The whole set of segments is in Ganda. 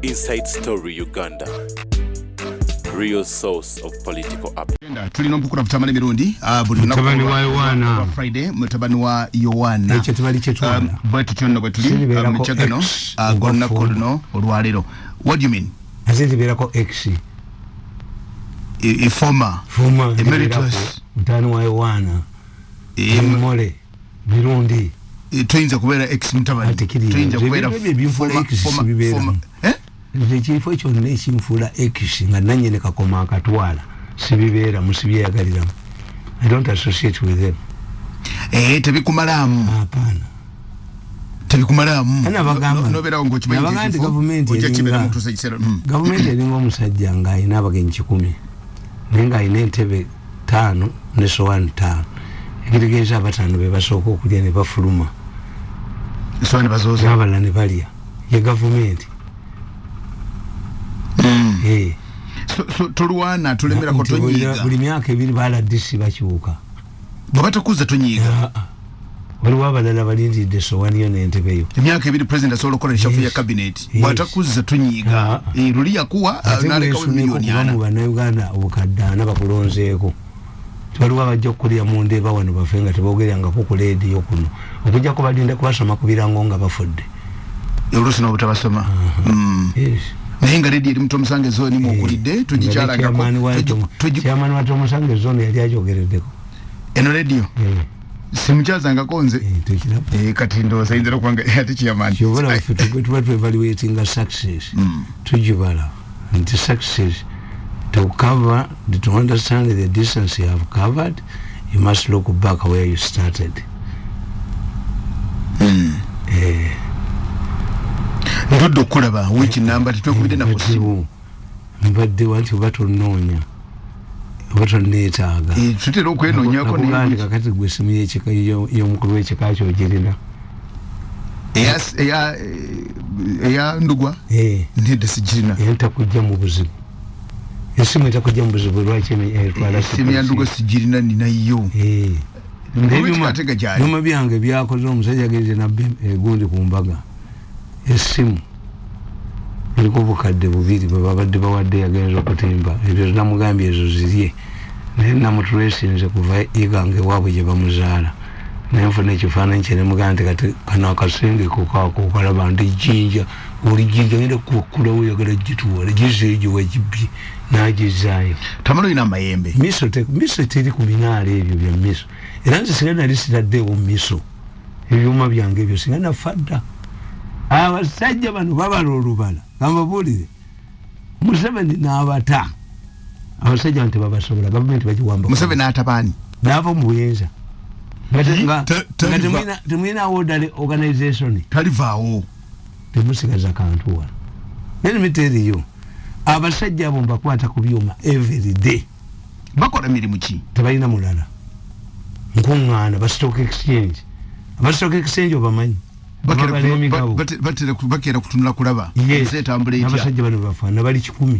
Inside Story Uganda. Real source of political update. Tulino mpukura Tamale Mirundi. Mutabani wa Yohana. Friday, mutabani wa Yohana. Eche tubali chetwana. Bwetu chono bwetuli. Mchagano. Gonna kono olwalero. What do you mean? Azindi berako X. Former emeritus. Mutani wa Yohana. Mole. Mirundi. Tuyinza kubera X mutabani. Tuyinza kubera former. Chifo ekyo n'ekimfuula X nga nanyene kakoma akatwala sibibeera musibyeyagaliram. I don't associate with them. Tebikumalamu. Hapana. Tebikumalamu. Ana bagamba. Nobera ngo kimanyi. Nabagandi government eringo omusajja nga ayina abagenyi 10. Nenga ayina entebe 5 ne sowan 5. Ekitegeeza abatano be basooka okulya ne bafuluma. Sowan bazoza. Abala ne balya. Ye government. So toluwana tulemera ko tonyiga buli myaka ebiri bala DC bakyuka bwabatakuza tonyiga waliwo abalala balindidde sowani yo n'entebeyo emyaka ebiri president asobola okukola eshafu ya cabinet bwatakuza tonyiga luli yakuwa nalekawo miliyoni ana mu bannayuganda obukaddaana bakulonzeeko waliwo abajja okukulira mu ndeeba wano bafe nga teboogerangako ku leediyo kuno okujjako balinda kubasoma ku birango nga bafudde oluusi n'obutabasoma Nahinga ready eri mtu Musange zone mukulide tujichara chairman wa Musange zone yali ajogereddeko eno radio simuchaza ngakonze kati ndo sayindira kwanga ati chairman yobala tuba evaluating a success tujibala and the success to cover to understand the distance you have covered you must look back where you started. Ndodo kulaba which number tukubide na kusibu mbadde wanti batononya batonetaga tutero kwenonya ko ni kakati gwesimu yecheka yo mukuru wecheka cyo jirina yes ya ndugwa ndede sijirina yenta kujja mu buzibu esimu itakujja mu buzibu lwachene twala simu ya ndugwa sijirina ninayo numa byange byakoze omusajja geze na gundi kumbaga esimu iliko bukadde bubiri babadde bawadde yagenza okutimba ebyo namugambye ezo zirye naye namutulesinze kuva igange waabwe gye bamuzaala nenfuna ekifaananyi kye nemugamba kati kano akasenge kokalaba ndi jinja oli jinja ngenda kukulawo yagala gituwala gizeejo wagibye nagizaayo Tamale ina mayembe miso teri ku binaala ebyo bya miso era nze singa nali sitaddeewo miso ebyuma byange ebyo singa nafadda abasajja bano babala olubala ngambabulire Museveni n'abata abasajja nti babasobola gavumenti bagiwamba Museveni atabani nava mu buyinza nga temwina orderly organization talivaawo temusigaza kantu wano then miteriyo abasajja abo mbakwata ku byuma every day bakola mirimu ki tebalina mulala nkuŋŋaana ba stock exchange obamanyi bakera kutunula kulaba setambula etya abasajja bano bafaana bali 10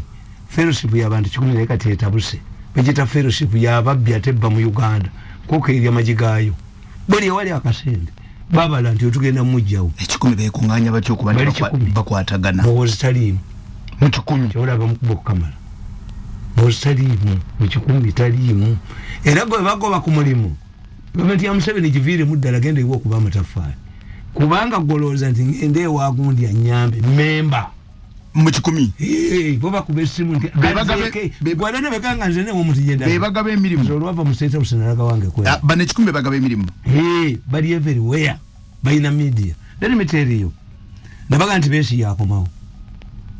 fellowship y'abantu 10 naye kati etabuse bagita fellowship y'ababbi atebba mu Uganda koko eri amajigayo buli wali akasende babala nti otugenda mujjawo 10 beekuŋŋaanya batyo okubanda bakwatagana bozi taliimu mu 10 kyolaba mukuba okukamala bozi taliimu mu 10 taliimu era bwe bagoba ku mulimu gavumenti ya Museveni giviire muddala genda ewa okuba amataffaali kubanga goloza nti ngende ewagundi anyambe memba mu 10 boba kubesimu nti bwalana bekanga nze ne omuntu yenda bebagaba emirimu olwava mu state house nalaga wange kwera bane 10 bebagaba emirimu bali everywhere bayina media let me tell you nabaga nti besi yakomawo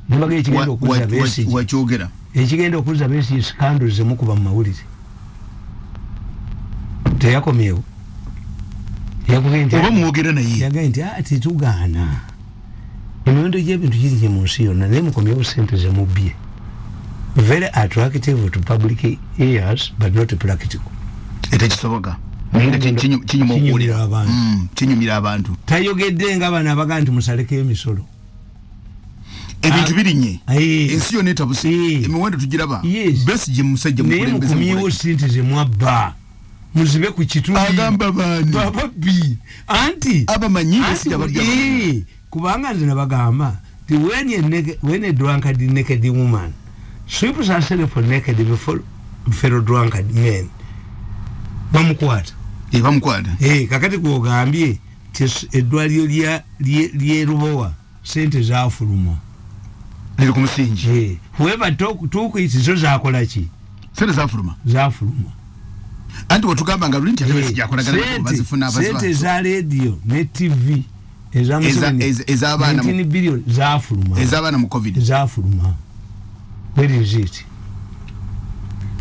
nabaga ekigenda okuza besi wakyogera ekigenda okuza besi scandals mukuba mu mawulire teyakomyewo oba mwogera naye yagenti ati tugaana emiwendo gy'ebintu giri mu nsi yonna naye mukomyewo sente zemubbye very attractive to public ears but not practical etekisoboka kinyumira abantu tayogedde nga bano abaga nti musaleko emisolo ebintu birinye ensi yonna etabuse emiwendo tugiraba besi gye musajja mukulembeze naye mukomyewo sente zemwabba muzibe ku kitundu agamba bani babbi anti abamanyi sija kubanga nze nabagamba when a drunkard naked woman sweeps herself for naked before fellow drunkard men bamukwata kakati kuogambye eddwaliro lye Rubowa sente zaafuluma liri ku musingi whoever talk it zo zakola ki sente zaafuluma anti watugamba nga lulinti atebesi jakolagana bazifuna sente za radio ne TV ez'abaana 19 billion zaafuluma ez'abaana mu covid zaafuluma where is it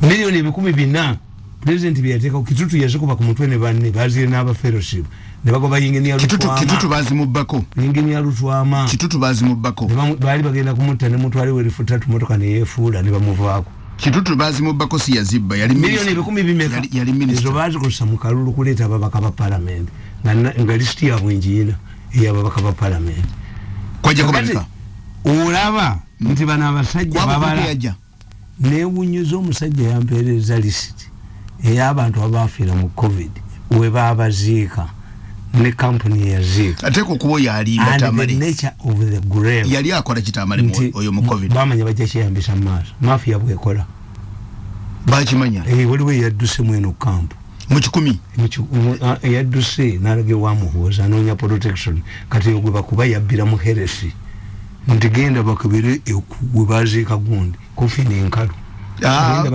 milioni 400 president byateeka kitutu yazikuba ku mutwe ne banne bazire n'aba fellowship ne bagoba engineer Lutwama kitutu bazimubbako engineer Lutwama kitutu bazimubbako bali bagenda kumutta ne mutwale we lifuta tumotoka ne yefuula ne bamuvaako kitutu bazimubbako si yazibba yali milioni 10 yali minister bazi kusa mu kalulu kuleta ababaka ba parliament nga listi ya bwenjina ey'ababaka ba parliament kwaja kubalika olaba nti bana abasajja babala neewunyuza omusajja yampeereza lisiti ey'abantu abafiira mu covid we baabaziika ne company yaziika ate kukubo yalimba Tamale and the nature of the grave yali akola kitamale oyo mu covid bamanya bajja kyeyambisa maaso mafia bwekola bakimanya waliwo yadduse mweno kampu mu 10 yadduse n'alage wamuhooza anoonya protection kati ogwe bakuba yabbira mu heresi nti genda bakabire we baziika gundi kofi n'enkalu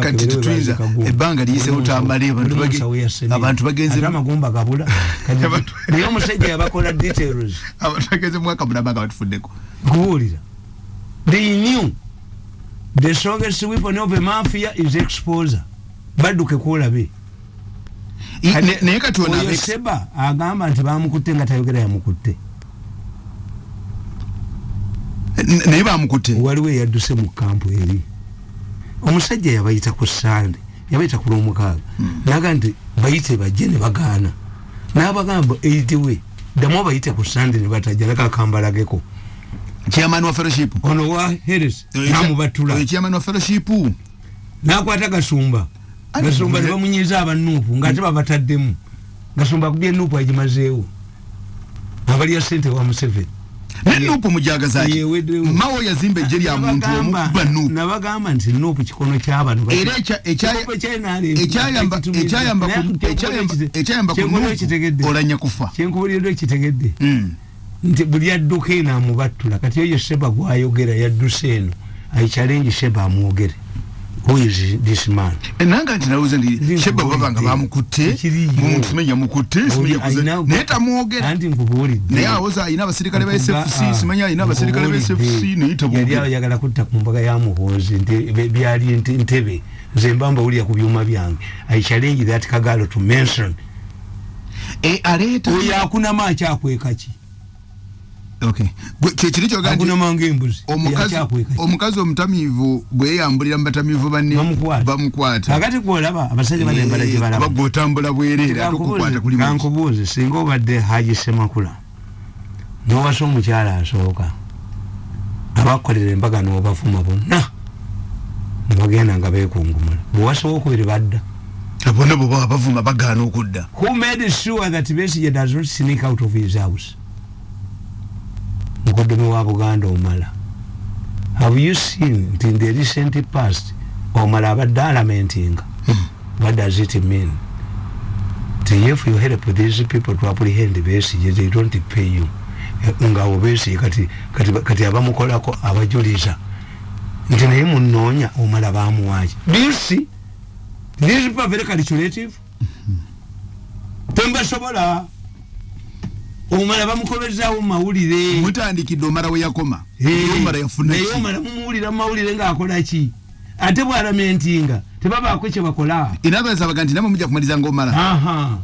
kati tutwiza ebbanga liyise Tamale abantu bagenze amagumba gabula naye omusajja yabakola details abantu bagenze mwaka mulabanga batufuddeko kubuulira they knew the strongest weapon of a mafia is exposure badduke kuolabe naye kati oyo Seba agamba nti bamukutte nga tayogera yamukutte naye bamukutte waliwo yadduse mu kampu eri omusajja yabayita ku Sande yabayita ku Lwomukaaga naga nti bayite bajje ne bagaana n'abagamba eyitiwe ddamu bayite ku Sande ne batajja nakakambalageko chairman wa fellowship ono wa Harris namubatula chairman wa fellowship nakwata Gasumba ne bamunyiza aba NUP ngate babataddemu Gasumba kubye NUP agimazeewo abali ya sente wa Museveni NUP mujagazaji mawo yazimbe jeri ya muntu omukuba NUP nabagamba nti NUP kikono ky'abantu era ekyayamba ku NUP olanya kufa kyenkubulira ekitegedde nti buli adduka eno amubattula kati oyo Seba gwayogera yadduse eno ayi challenge Seba amwogere who is this man enanga nti nawuze ndi Seba babanga bamukutte mu tumenya mukutte neta mwogera anti nkubulidde naye awoza ayina abasirikale ba SFC simanya ayina abasirikale ba SFC neyita yali ayagala kutta ku mbaga ya Muhoozi byali Ntebe zembamba uli yakubyuma byange I challenge that Kagalo to mention aleta oyo akuna machi akwekaki okay kiri kyoga akuna mange embuzi omukazi omutamivu bwe yambulira mbatamivu banne bamukwata akati kwolaba abasajja bane mbalaje balaba bagotambula bwerera akukwata kuli kankubuuze singa obadde Haji Semakula n'owaso omukyala asooka abakolera embaga n'obafuma bonna bagenda nga beekungumula bwewasobola okubiri badda abona bo bavuma bagaana okudda who made sure that Besigye does not sneak out of his house mukoddomi wa Buganda Omala have you seen in the recent past Omala abadde lamentinga what does it mean if you help these people to apprehend Besigye they don't pay you nga obesi kati abamukolako abajuliza nti naye munoonya Omala bamuwaaki do you see these people are very calculative tembasobola Omala bamukobezawo mawulire mutandikidde Omala we yakoma Omala yafuna naye Omala mumuwulira mawulire ng'akola ki ate bw'alamentinga tebabaako kye bakola inabaza baganti namwe mujja kumaliza ng'Omala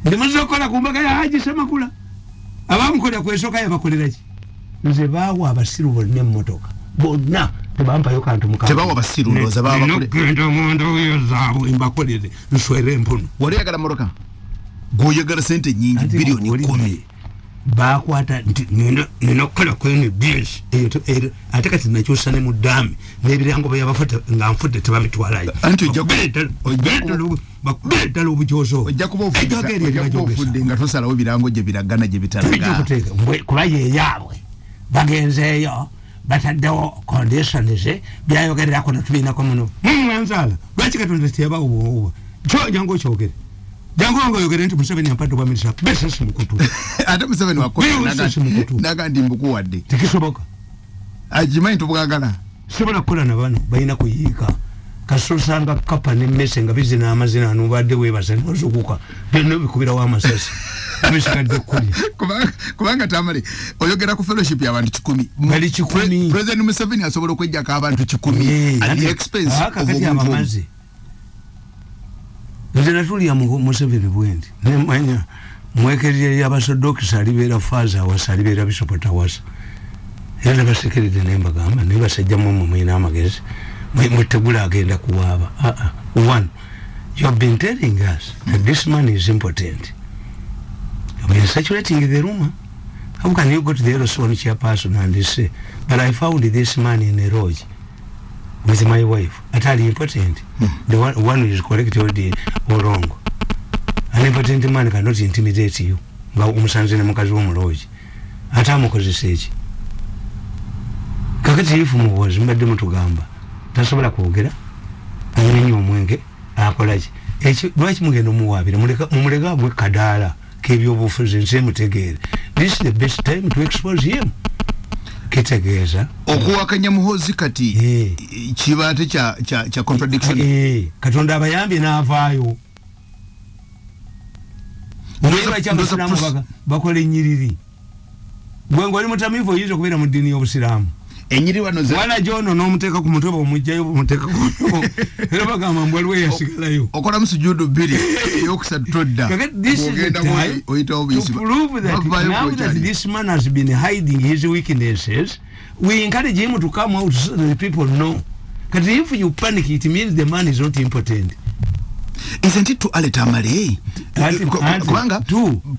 ndimuza okukola ku mbaga ya Haji Semakula abamukolera kwesooka yabakolera ki nze baawa abasiru bonna emmotoka bonna tebampayo kantu mukaaga tebawa abasiru ndowooza genda munda oyo zaabwe mbakolere nswere empuno wali oyagala mmotoka gwoyagala sente nyingi biliyoni 10 bakwata nti nina okukola kwene bills ate kati nakyusa ne mu ddaami n'ebirango bye yabafuta nga nfudde tebamitwalayo anti bakubeetala obujoozo ojja kuba ofudde nga tosalawo birango gye biragana gye bitalaga kuba yeyaabwe bagenzeeyo bataddewo conditions byayogererako netubinako muno mwanzala lwaki Katonda teyabawo kyo jangu kyogere jangu ngoyogere nti Museveni ampadde bwa minisita besasi mukutu ate Museveni wakola nagandi mbukuwadde tekisoboka ajimanyi tubwagala sobola kukola na bano balina kuyiika kasosanga kapa ne mmese nga bizina amazina anubadde weebasa nozukuka byonna bikubira wa amasasi abisigadde kuli kubanga Tamale oyogera ku fellowship y'abantu 10 bali 10 President Museveni asobola okwejjako abantu 10 at the expense of amazi nzina tulia Museveni bwendi nemanya mwekerere y'abasodokisa alibeera faza awasa alibeera bisopota wasa yalla basekerede nembagamba nebasajja mu mwina amagezi mutegula agenda kuwaaba one you have been telling us that this man is important. We are saturating the rumor. How can you go to the Erosone chairperson and say, but I found this man in a lodge with my wife? Utterly important. The one who is correct or wrong. An important man cannot intimidate you. But umusanze ne mukazi w'omulooji. Ate amukozesa kakati ifu muwozi mbadde mutugamba tasobola kwogera anyenya omwenge akolaki ekyo lwaki mugenda omuwaabira mumuleka bwe kadaala k'ebyobufuzi nse mutegeere. This is the best time to expose him. Kitegeeza okuwakanya muhozi kati kibate kya contradiction. Katonda abayambye n'avaayo olweba kyabasiraamu bakola ennyiriri gwe ng'oli mutamiivu oyinza okubeera mu ddiini y'obusiraamu enyiri wano ze wala jono n'omuteeka ku mutwe omujjayo omuteeka ku era bagamba mbwa lwe yasigalayo okola musujudu bbiri eyokusatu todda ogenda oyitawo buyisi to prove that now that this man has been hiding his weaknesses we encourage him to come out so that the people know because if you panic it means the man is not important. Isn't it to Tamale? Kubanga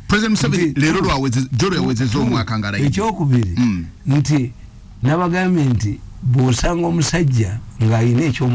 President Museveni lero lwaweze joro yaweze omwaka ngalayi ekyokubiri nti nabagambye nti bw'osanga omusajja ng'alina ekyo